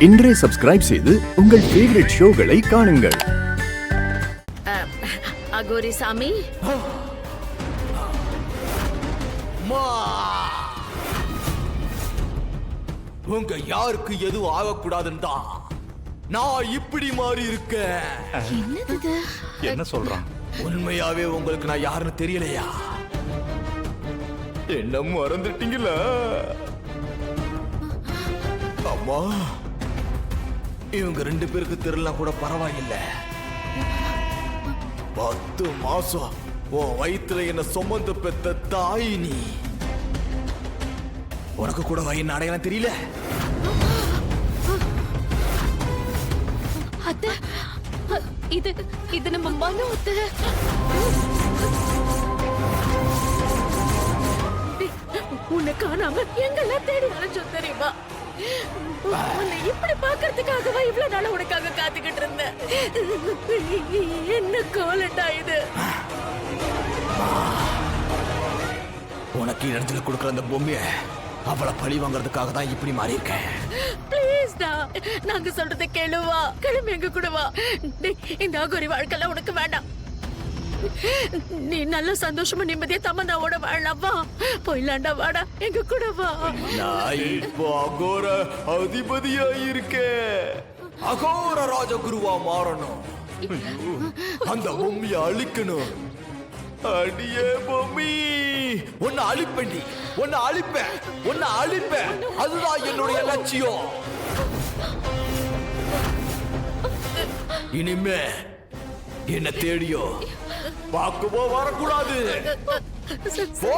இன்றே சப்ஸ்கிரைப் செய்து உங்கள் ஃபேவரட் ஷோகளை காணுங்கள். அகோரி சாமி, உங்க யாருக்கு எதுவும் ஆகக்கூடாதுன்னு தான் நான் இப்படி மாறி இருக்கேன். என்ன சொல்றான்? உண்மையாவே உங்களுக்கு நான் யாருன்னு தெரியலையா? என்ன மறந்துட்டீங்களா? அம்மா, இவங்க 2 பேருக்கு தெரியலாம் கூட பரவாயில்லை. 10 மாசம் உன் வயிற்றுல என்ன சுமந்து பெத்த தாய் நீ. உனக்கு கூட வயிறு அடையாளம் தெரியல? அத்தை, இது நம்ம மனு அத்தை. உன்னை காணாம எங்கெல்லாம் தேடி அலைஞ்சோம் தெரியுமா? உன்னை இப்படி பாக்குறதுக்காகவா இவ்வளவு நாள உனக்காக காத்துக்கிட்டு இருந்தேன். என்ன கோலண்டா இது? உனக்கு இடத்துல கொடுக்குற அந்த பொம்மைய அவளை பழி வாங்குறதுக்காக தான் இப்படி மாறி இருக்கேன். ப்ளீஸ்டா, நாங்க சொல்றதை கேளுவா. கிளம்பி எங்க கூட வா. இந்த அகோரி வாழ்க்கைலாம் உனக்கு வேண்டாம். நீ நல்ல சந்தோஷமா நிம்மதியா தமன்னாவோட வாழலாம். வா, போயிலாண்டா, வாடா, எங்க கூட வா. நான் இப்போ அகோர அதிபதியா இருக்கேன். அகோர ராஜகுருவா மாறணும். அந்த பொம்மையை அழிக்கணும். அடியே பொம்மி, உன்னை அழிப்பேன்டி, உன்னை அழிப்பேன். அதுதான் என்னுடைய லட்சியம். இனிமே என்ன தேடியோ பார்க்கவோ வரக்கூடாது. போ.